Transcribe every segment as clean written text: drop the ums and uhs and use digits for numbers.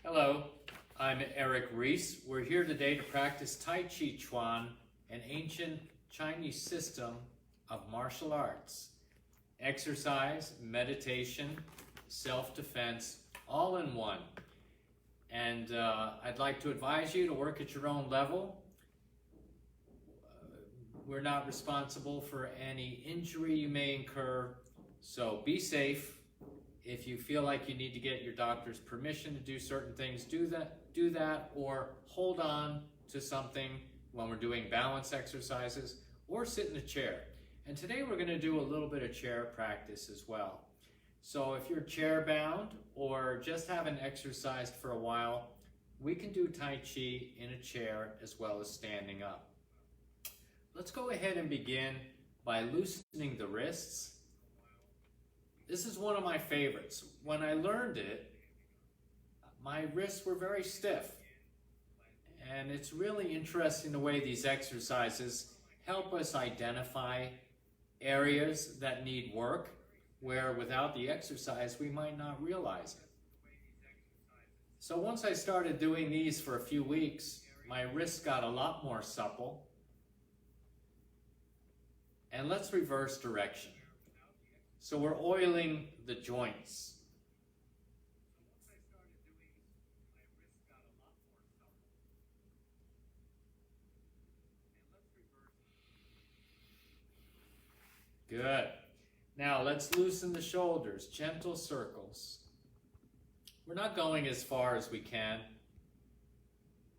Hello, I'm Eric Reese. We're here today to practice Tai Chi Chuan, an ancient Chinese system of martial arts. Exercise, meditation, self-defense, all in one. And I'd like to advise you to work at your own level. We're not responsible for any injury you may incur, so be safe. If you feel like you need to get your doctor's permission to do certain things, do that, or hold on to something when we're doing balance exercises, or sit in a chair. And today we're going to do a little bit of chair practice as well. So if you're chair bound or just haven't exercised for a while, we can do Tai Chi in a chair as well as standing up. Let's go ahead and begin by loosening the wrists. This is one of my favorites. When I learned it, my wrists were very stiff. And it's really interesting the way these exercises help us identify areas that need work, where without the exercise, we might not realize it. So once I started doing these for a few weeks, my wrists got a lot more supple. And let's reverse direction. So we're oiling the joints. Good. Now let's loosen the shoulders, gentle circles. We're not going as far as we can.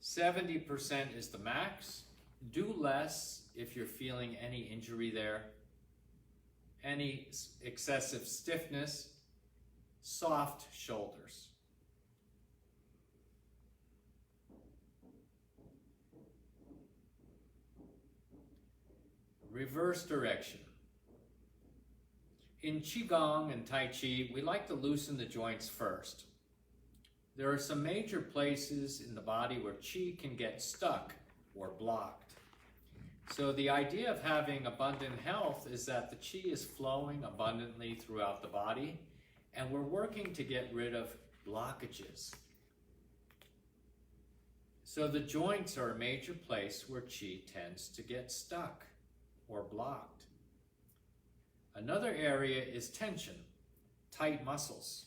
70% is the max. Do less if you're feeling any injury there. Any excessive stiffness, soft shoulders. Reverse direction. In Qigong and Tai Chi, we like to loosen the joints first. There are some major places in the body where Qi can get stuck or blocked. So the idea of having abundant health is that the Qi is flowing abundantly throughout the body, and we're working to get rid of blockages. So the joints are a major place where Qi tends to get stuck or blocked. Another area is tension, tight muscles.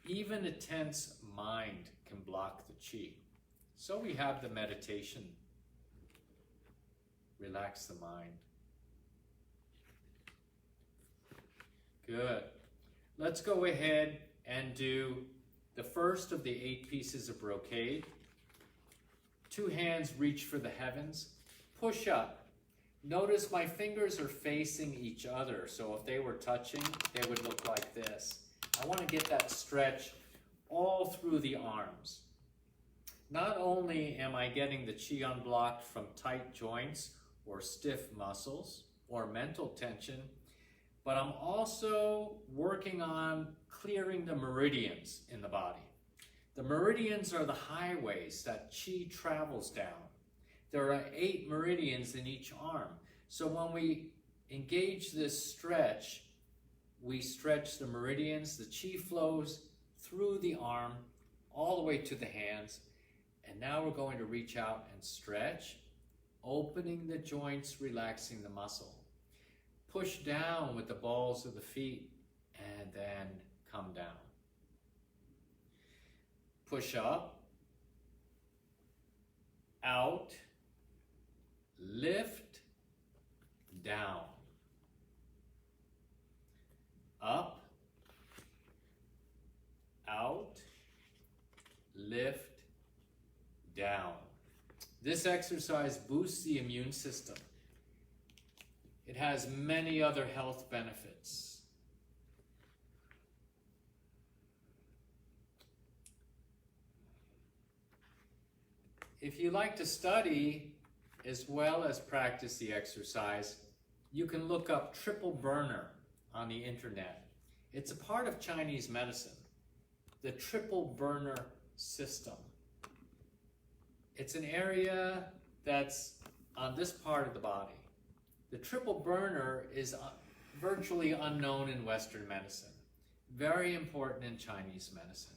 Even a tense mind can block the Qi. So we have the meditation. Relax the mind. Good. Let's go ahead and do the first of the 8 pieces of brocade. 2 hands reach for the heavens. Push up. Notice my fingers are facing each other, so if they were touching, they would look like this. I want to get that stretch all through the arms. Not only am I getting the Qi unblocked from tight joints or stiff muscles or mental tension, but I'm also working on clearing the meridians in the body. The meridians are the highways that Qi travels down. There are 8 meridians in each arm. So when we engage this stretch, we stretch the meridians, the Qi flows through the arm all the way to the hands, and now we're going to reach out and stretch, opening the joints, relaxing the muscle. Push down with the balls of the feet and then come down. Push up, out, lift, down. Up, out, lift, down. This exercise boosts the immune system. It has many other health benefits. If you like to study as well as practice the exercise, you can look up triple burner on the internet. It's a part of Chinese medicine, the triple burner system. It's an area that's on this part of the body. The triple burner is virtually unknown in Western medicine, very important in Chinese medicine.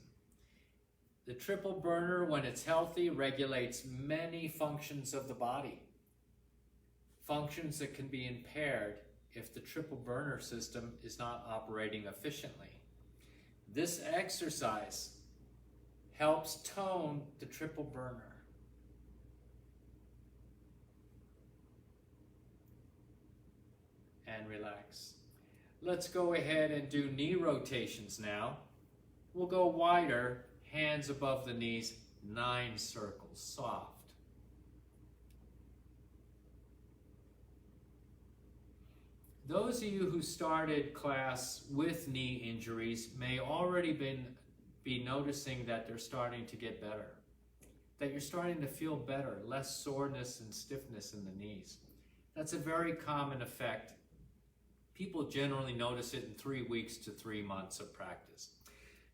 The triple burner, when it's healthy, regulates many functions of the body. Functions that can be impaired if the triple burner system is not operating efficiently. This exercise helps tone the triple burner. And relax. Let's go ahead and do knee rotations now. We'll go wider, hands above the knees, 9 circles, soft. Those of you who started class with knee injuries may already be noticing that they're starting to get better, that you're starting to feel better, less soreness and stiffness in the knees. That's a very common effect. People generally notice it in 3 weeks to 3 months of practice.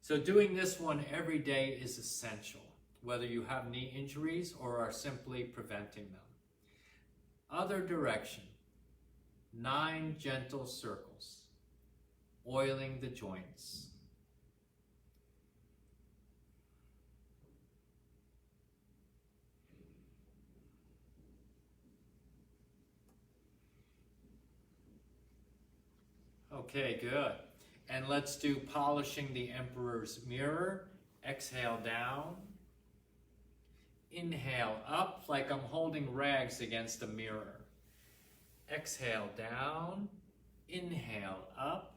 So doing this one every day is essential, whether you have knee injuries or are simply preventing them. Other direction, 9 gentle circles, oiling the joints. Okay, good. And let's do polishing the Emperor's Mirror. Exhale down. Inhale up like I'm holding rags against a mirror. Exhale down. Inhale up.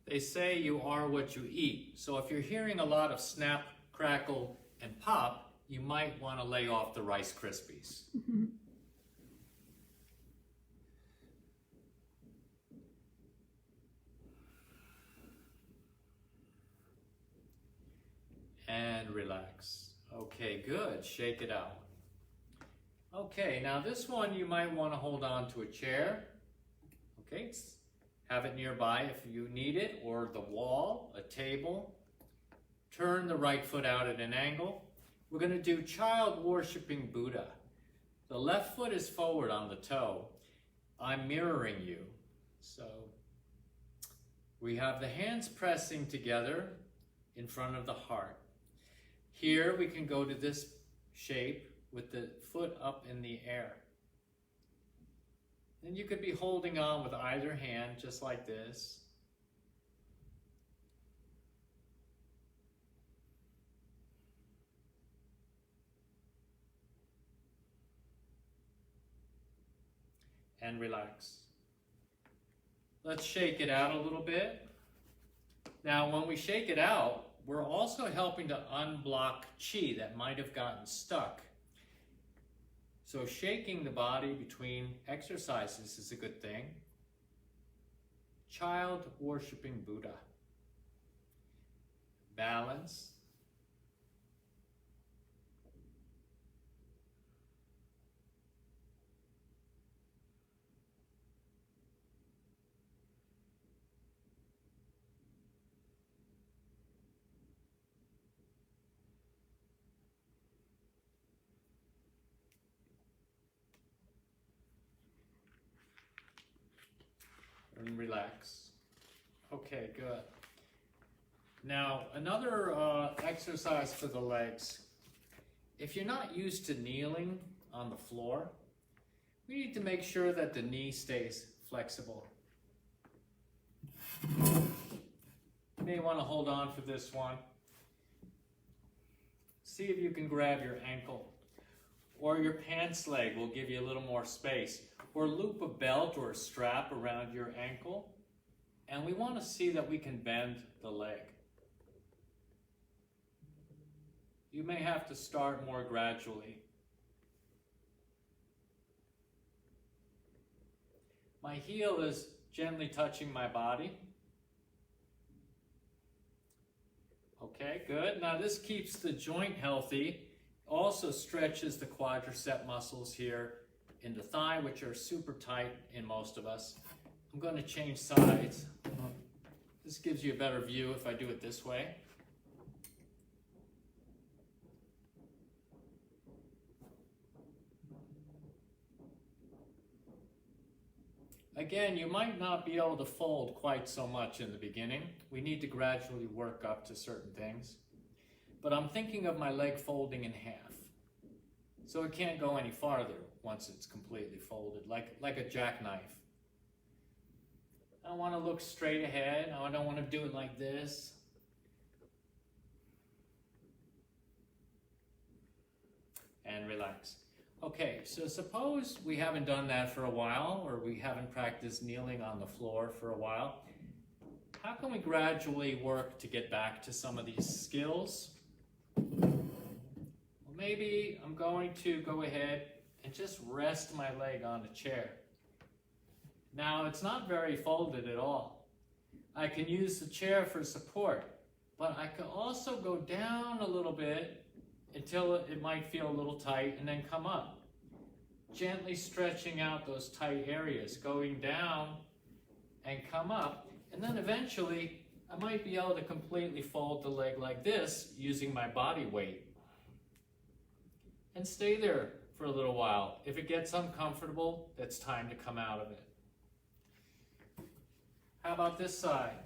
They say you are what you eat. So if you're hearing a lot of snap, crackle, and pop, you might want to lay off the Rice Krispies. And relax. Okay, good. Shake it out. Okay, now this one you might want to hold on to a chair. Okay, have it nearby if you need it, or the wall, a table. Turn the right foot out at an angle. We're going to do child worshiping Buddha. The left foot is forward on the toe. I'm mirroring you. So we have the hands pressing together in front of the heart. Here we can go to this shape with the foot up in the air. Then you could be holding on with either hand, just like this. And relax. Let's shake it out a little bit. Now, when we shake it out, we're also helping to unblock chi that might have gotten stuck. So shaking the body between exercises is a good thing. Child worshiping Buddha. Balance. And relax. Okay, good. Now, another exercise for the legs. If you're not used to kneeling on the floor, we need to make sure that the knee stays flexible. You may want to hold on for this one. See if you can grab your ankle. Or your pants leg will give you a little more space. Or loop a belt or a strap around your ankle. And we want to see that we can bend the leg. You may have to start more gradually. My heel is gently touching my body. Okay, good. Now this keeps the joint healthy. also stretches the quadricep muscles here in the thigh, which are super tight in most of us. I'm going to change sides. This gives you a better view if I do it this way. Again, you might not be able to fold quite so much in the beginning. We need to gradually work up to certain things. But I'm thinking of my leg folding in half. So it can't go any farther once it's completely folded, like a jackknife. I want to look straight ahead. I don't want to do it like this. And relax. Okay, so suppose we haven't done that for a while, or we haven't practiced kneeling on the floor for a while. How can we gradually work to get back to some of these skills? Well, maybe I'm going to go ahead and just rest my leg on a chair. Now, it's not very folded at all. I can use the chair for support, but I can also go down a little bit until it might feel a little tight, and then come up. Gently stretching out those tight areas, going down and come up, and then eventually I might be able to completely fold the leg like this using my body weight. And stay there for a little while. If it gets uncomfortable, it's time to come out of it. How about this side?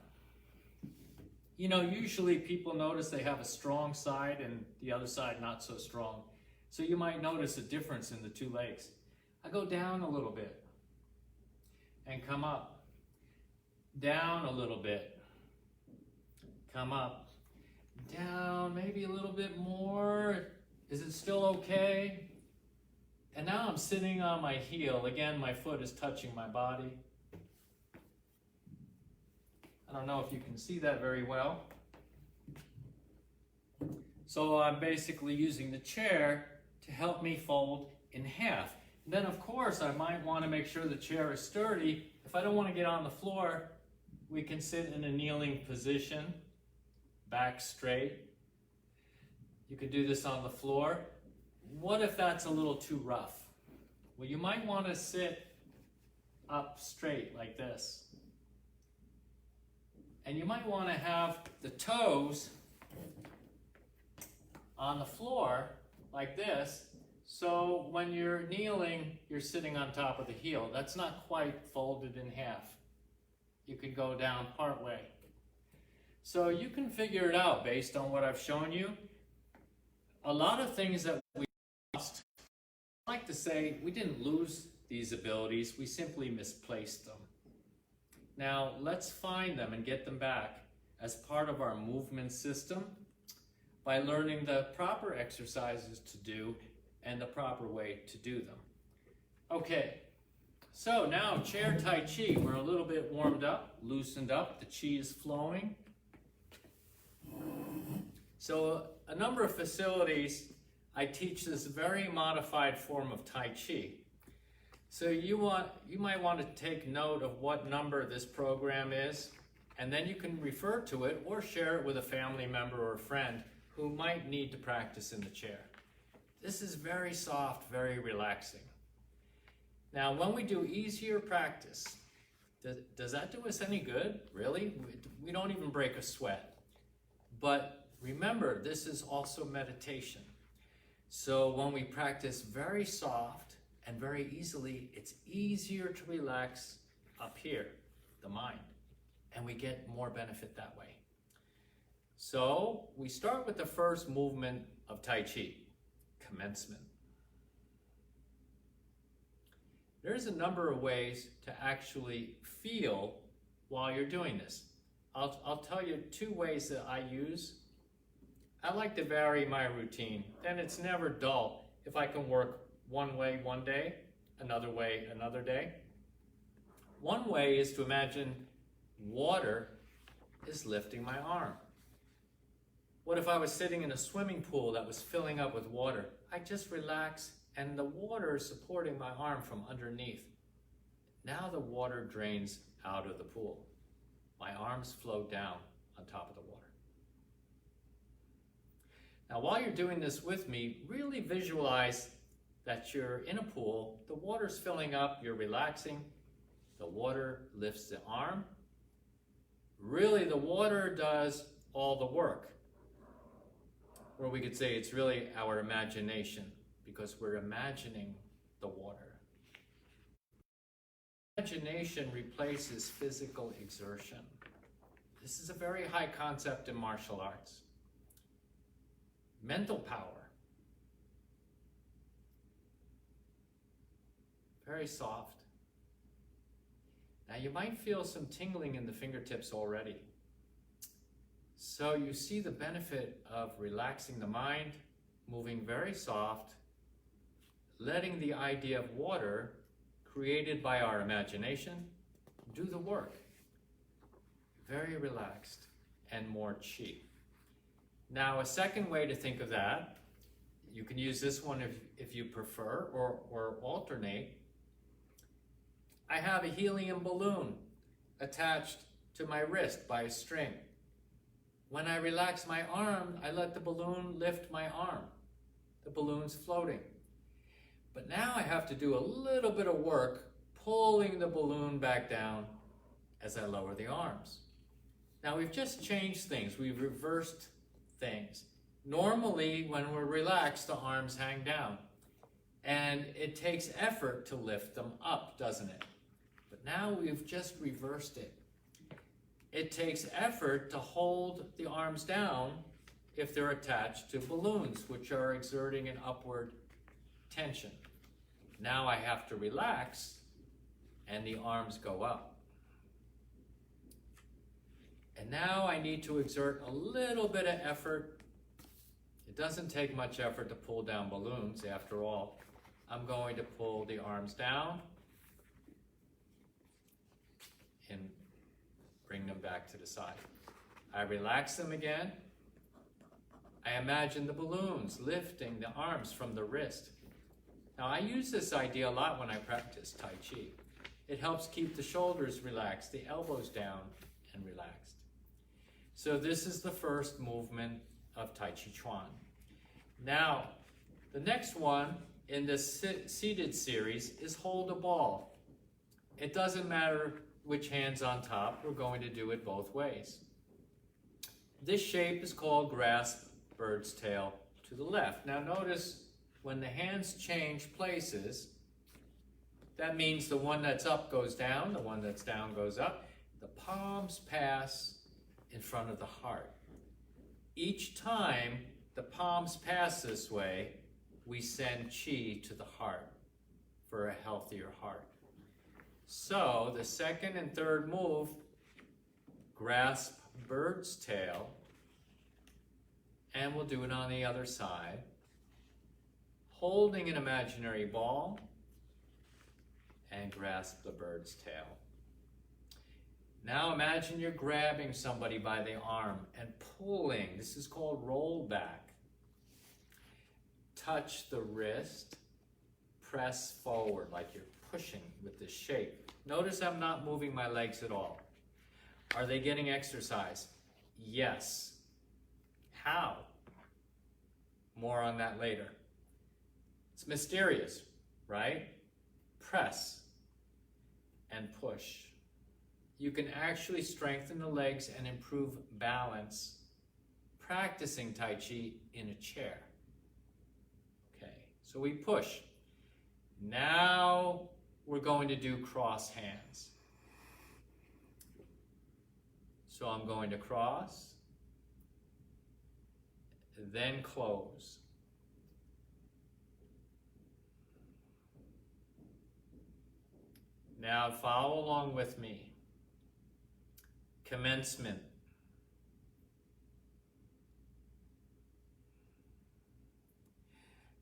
You know, usually people notice they have a strong side and the other side not so strong. So you might notice a difference in the two legs. I go down a little bit and come up. Down a little bit. Come up. Down, maybe a little bit more. Is it still okay? And now I'm sitting on my heel. Again, my foot is touching my body. I don't know if you can see that very well. So I'm basically using the chair to help me fold in half. And then of course I might want to make sure the chair is sturdy. If I don't want to get on the floor, we can sit in a kneeling position, back straight. You could do this on the floor. What if that's a little too rough? Well, you might want to sit up straight like this. And you might want to have the toes on the floor like this, so when you're kneeling, you're sitting on top of the heel. That's not quite folded in half. You could go down part way. So you can figure it out based on what I've shown you. A lot of things that we lost, I like to say we didn't lose these abilities, we simply misplaced them. Now, let's find them and get them back as part of our movement system by learning the proper exercises to do and the proper way to do them. Okay, so now chair Tai Chi. We're a little bit warmed up, loosened up. The Chi is flowing. So a number of facilities, I teach this very modified form of Tai Chi. So you might want to take note of what number this program is, and then you can refer to it or share it with a family member or a friend who might need to practice in the chair. This is very soft, very relaxing. Now, when we do easier practice, does that do us any good? Really? We don't even break a sweat. But remember, this is also meditation. So when we practice very soft and very easily, it's easier to relax up here, the mind, and we get more benefit that way. So we start with the first movement of Tai Chi, commencement. There's a number of ways to actually feel while you're doing this. I'll tell you 2 ways that I use. I like to vary my routine, and it's never dull if I can work one way one day, another way another day. One way is to imagine water is lifting my arm. What if I was sitting in a swimming pool that was filling up with water? I just relax and the water is supporting my arm from underneath. Now the water drains out of the pool. My arms flow down on top of the water. Now, while you're doing this with me, really visualize that you're in a pool, the water's filling up, you're relaxing, the water lifts the arm. Really, the water does all the work. Or we could say it's really our imagination, because we're imagining the water. Imagination replaces physical exertion. This is a very high concept in martial arts. Mental power. Very soft. Now you might feel some tingling in the fingertips already. So you see the benefit of relaxing the mind, moving very soft, letting the idea of water created by our imagination do the work. Very relaxed and more chi. Now, a second way to think of that, you can use this one if you prefer, or alternate. I have a helium balloon attached to my wrist by a string. When I relax my arm, I let the balloon lift my arm. The balloon's floating. But now I have to do a little bit of work pulling the balloon back down as I lower the arms. Now we've just changed things. We've reversed things. Normally, when we're relaxed, the arms hang down. And it takes effort to lift them up, doesn't it? But now we've just reversed it. It takes effort to hold the arms down if they're attached to balloons, which are exerting an upward tension. Now I have to relax, and the arms go up. And now I need to exert a little bit of effort. It doesn't take much effort to pull down balloons, after all. I'm going to pull the arms down and bring them back to the side. I relax them again. I imagine the balloons lifting the arms from the wrist. Now I use this idea a lot when I practice Tai Chi. It helps keep the shoulders relaxed, the elbows down and relaxed. So this is the first movement of Tai Chi Chuan. Now, the next one in this seated series is hold a ball. It doesn't matter which hand's on top, we're going to do it both ways. This shape is called grasp bird's tail to the left. Now notice when the hands change places, that means the one that's up goes down, the one that's down goes up. The palms pass in front of the heart. Each time the palms pass this way, we send chi to the heart for a healthier heart. So the second and third move, grasp bird's tail, and we'll do it on the other side, holding an imaginary ball and grasp the bird's tail. Now imagine you're grabbing somebody by the arm and pulling. This is called roll back. Touch the wrist, press forward like you're pushing with this shape. Notice I'm not moving my legs at all. Are they getting exercise? Yes. How? More on that later. It's mysterious, right? Press and push. You can actually strengthen the legs and improve balance practicing Tai Chi in a chair. Okay, so we push. Now we're going to do cross hands. So I'm going to cross, then close. Now follow along with me. Commencement.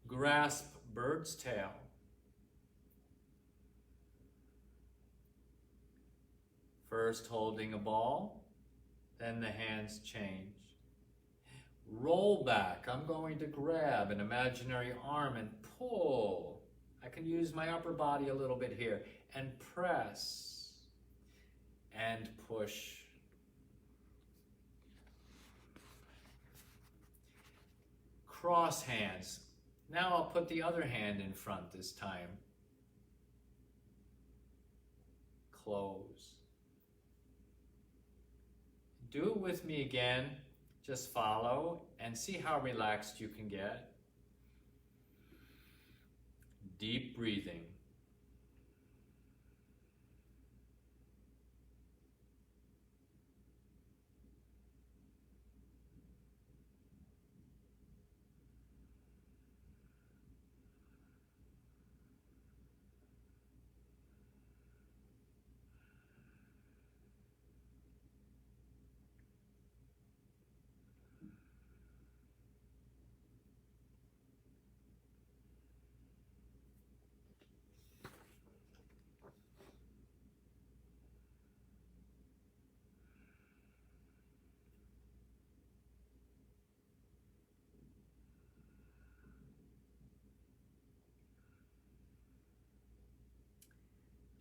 Grasp bird's tail. First holding a ball, then the hands change. Roll back. I'm going to grab an imaginary arm and pull. I can use my upper body a little bit here and press and push. Cross hands. Now I'll put the other hand in front this time. Close. Do it with me again. Just follow and see how relaxed you can get. Deep breathing.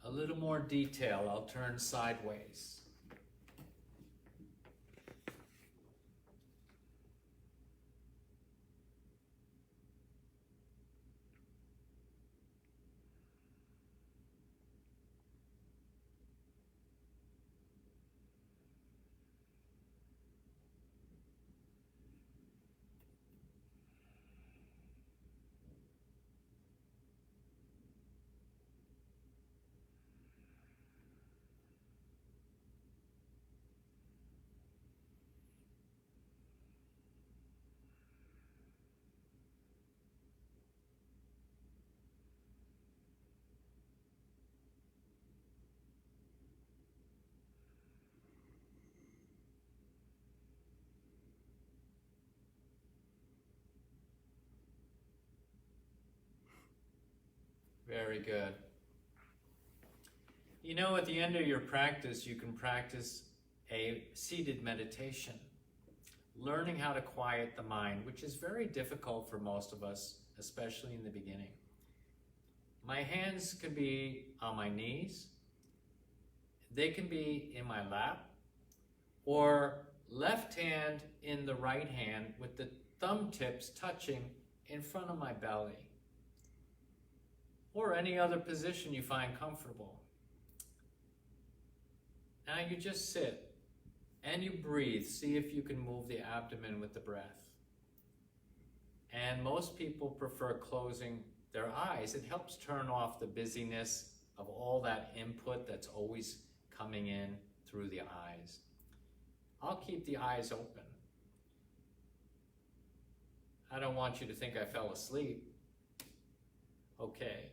A little more detail, I'll turn sideways. Very good. You know, at the end of your practice, you can practice a seated meditation, learning how to quiet the mind, which is very difficult for most of us, especially in the beginning. My hands can be on my knees, they can be in my lap, or left hand in the right hand with the thumb tips touching in front of my belly, or any other position you find comfortable. Now you just sit and you breathe. See if you can move the abdomen with the breath. And most people prefer closing their eyes. It helps turn off the busyness of all that input that's always coming in through the eyes. I'll keep the eyes open. I don't want you to think I fell asleep. Okay.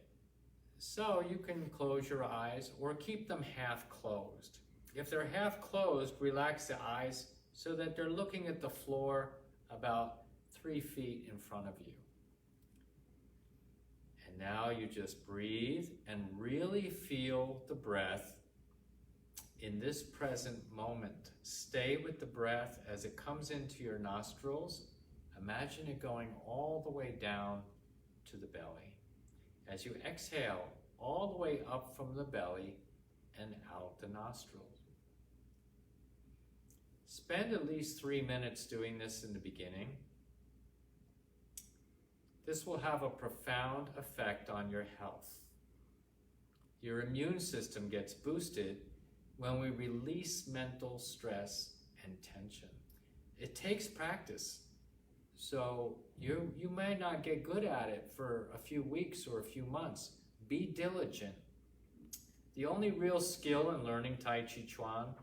So you can close your eyes or keep them half closed. If they're half closed, relax the eyes so that they're looking at the floor about 3 feet in front of you. And now you just breathe and really feel the breath in this present moment. Stay with the breath as it comes into your nostrils. Imagine it going all the way down to the belly. As you exhale, all the way up from the belly and out the nostrils. Spend at least 3 minutes doing this in the beginning. This will have a profound effect on your health. Your immune system gets boosted when we release mental stress and tension. It takes practice. So you may not get good at it for a few weeks or a few months. Be diligent. The only real skill in learning Tai Chi Chuan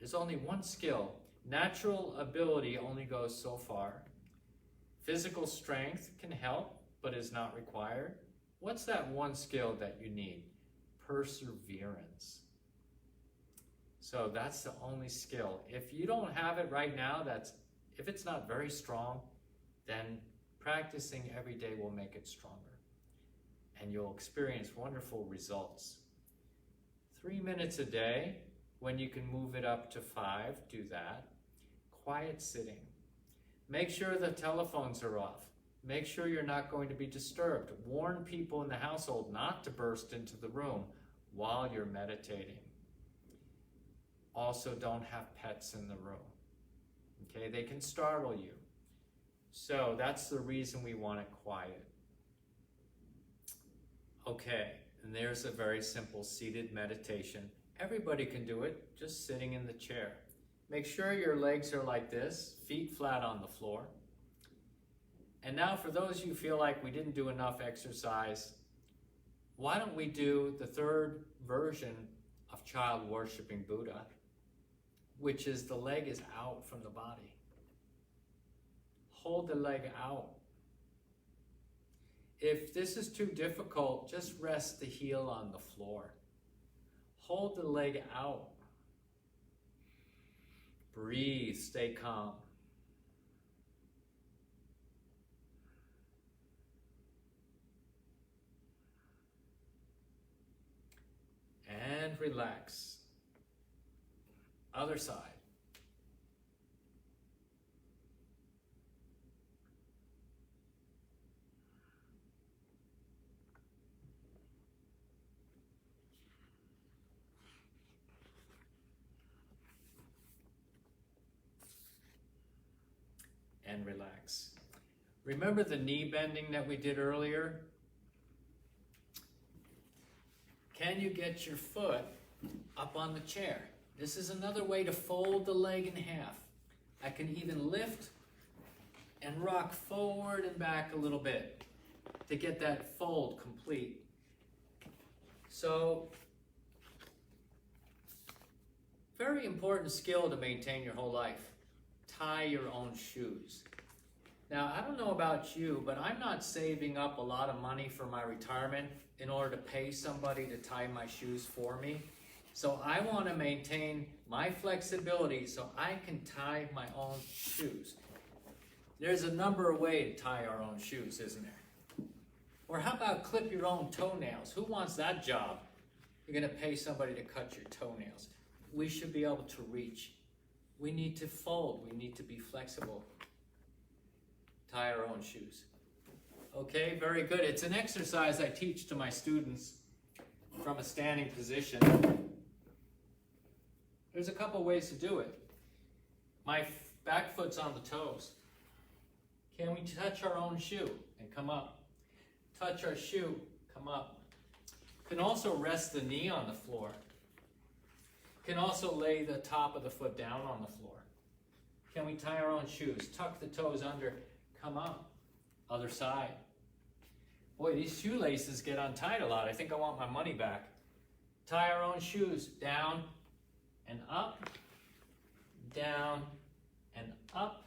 is only one skill. Natural ability only goes so far. Physical strength can help, but is not required. What's that one skill that you need? Perseverance. So that's the only skill. If you don't have it right now, if it's not very strong, then practicing every day will make it stronger. And you'll experience wonderful results. 3 minutes a day. When you can move it up to 5, do that. Quiet sitting. Make sure the telephones are off. Make sure you're not going to be disturbed. Warn people in the household not to burst into the room while you're meditating. Also, don't have pets in the room. Okay, they can startle you. So that's the reason we want it quiet. Okay, and there's a very simple seated meditation. Everybody can do it, just sitting in the chair. Make sure your legs are like this, feet flat on the floor. And now for those of you who feel like we didn't do enough exercise, why don't we do the third version of child worshiping Buddha, which is the leg is out from the body. Hold the leg out. If this is too difficult, just rest the heel on the floor. Hold the leg out. Breathe, stay calm. And relax. Other side. And relax. Remember the knee bending that we did earlier? Can you get your foot up on the chair? This is another way to fold the leg in half. I can even lift and rock forward and back a little bit to get that fold complete. So, very important skill to maintain your whole life. Tie your own shoes. Now, I don't know about you, but I'm not saving up a lot of money for my retirement in order to pay somebody to tie my shoes for me. So I want to maintain my flexibility so I can tie my own shoes. There's a number of ways to tie our own shoes, isn't there? Or how about clip your own toenails? Who wants that job? You're going to pay somebody to cut your toenails. We should be able to reach. We need to fold. We need to be flexible. Tie our own shoes. Okay, very good. It's an exercise I teach to my students from a standing position. There's a couple ways to do it. My back foot's on the toes. Can we touch our own shoe and come up? Touch our shoe, come up. Can also rest the knee on the floor. Can also lay the top of the foot down on the floor. Can we tie our own shoes? Tuck the toes under, come up. Other side. Boy, these shoelaces get untied a lot. I think I want my money back. Tie our own shoes, down and up, down and up,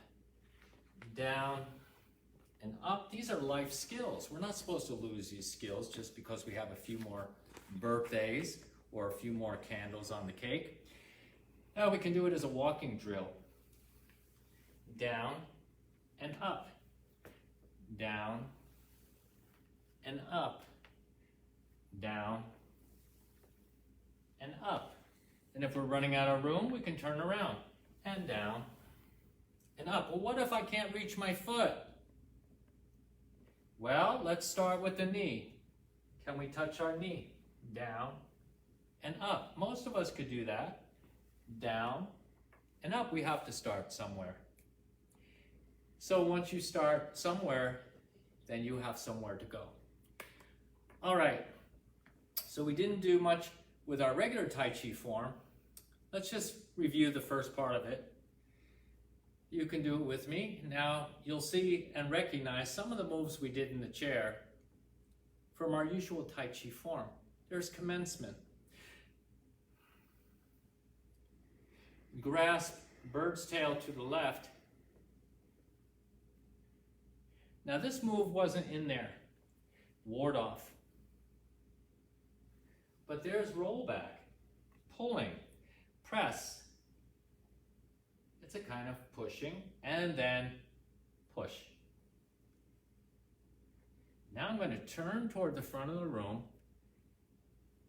down and up. These are life skills. We're not supposed to lose these skills just because we have a few more birthdays or a few more candles on the cake. Now we can do it as a walking drill. Down and up, down and up, down and up. And if we're running out of room, we can turn around and down and up. Well, what if I can't reach my foot? Well, let's start with the knee. Can we touch our knee? Down and up. Most of us could do that. Down and up. We have to start somewhere. So once you start somewhere, then you have somewhere to go. All right. So we didn't do much with our regular Tai Chi form. Let's just review the first part of it. You can do it with me. Now you'll see and recognize some of the moves we did in the chair from our usual Tai Chi form. There's commencement. Grasp bird's tail to the left. Now this move wasn't in there. Ward off. But there's rollback, pulling, press. It's a kind of pushing and then push. Now I'm going to turn toward the front of the room,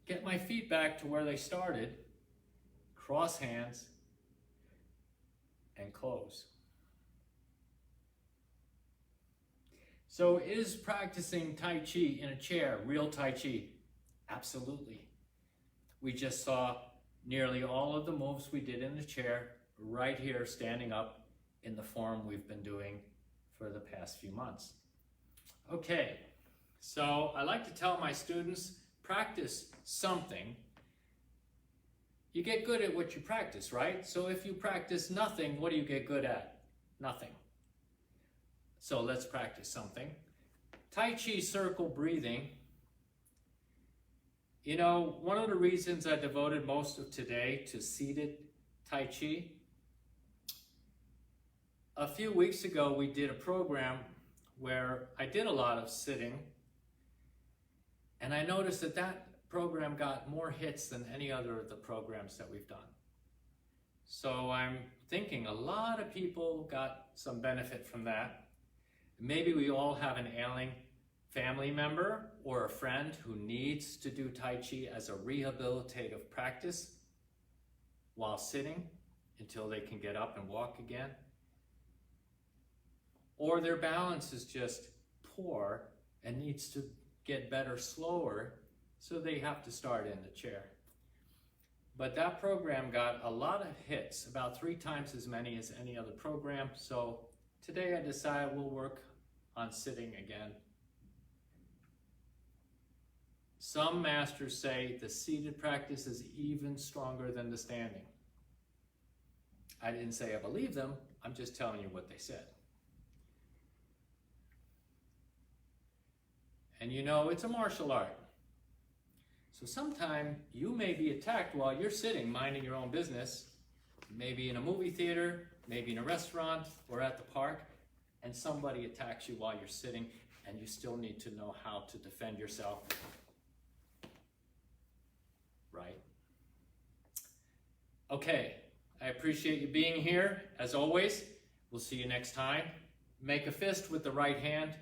get my feet back to where they started, cross hands, and close. So is practicing Tai Chi in a chair real Tai Chi? Absolutely. We just saw nearly all of the moves we did in the chair right here standing up in the form we've been doing for the past few months. Okay, so I like to tell my students, practice something. You get good at what you practice, right? So if you practice nothing, what do you get good at? Nothing. So let's practice something. Tai Chi Circle Breathing. You know, one of the reasons I devoted most of today to seated Tai Chi, a few weeks ago we did a program where I did a lot of sitting, and I noticed that that program got more hits than any other of the programs that we've done. So I'm thinking a lot of people got some benefit from that. Maybe we all have an ailing family member or a friend who needs to do Tai Chi as a rehabilitative practice while sitting until they can get up and walk again. Or their balance is just poor and needs to get better slower, so they have to start in the chair. But that program got a lot of hits, about 3 times as many as any other program. So today I decided we'll work on sitting again. Some masters say the seated practice is even stronger than the standing. I didn't say I believe them, I'm just telling you what they said. And you know, it's a martial art. So sometime you may be attacked while you're sitting, minding your own business, maybe in a movie theater, maybe in a restaurant, or at the park, and somebody attacks you while you're sitting, and you still need to know how to defend yourself. Right? Okay, I appreciate you being here. As always, we'll see you next time. Make a fist with the right hand,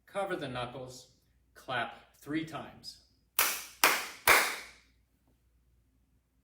cover the knuckles, clap 3 times.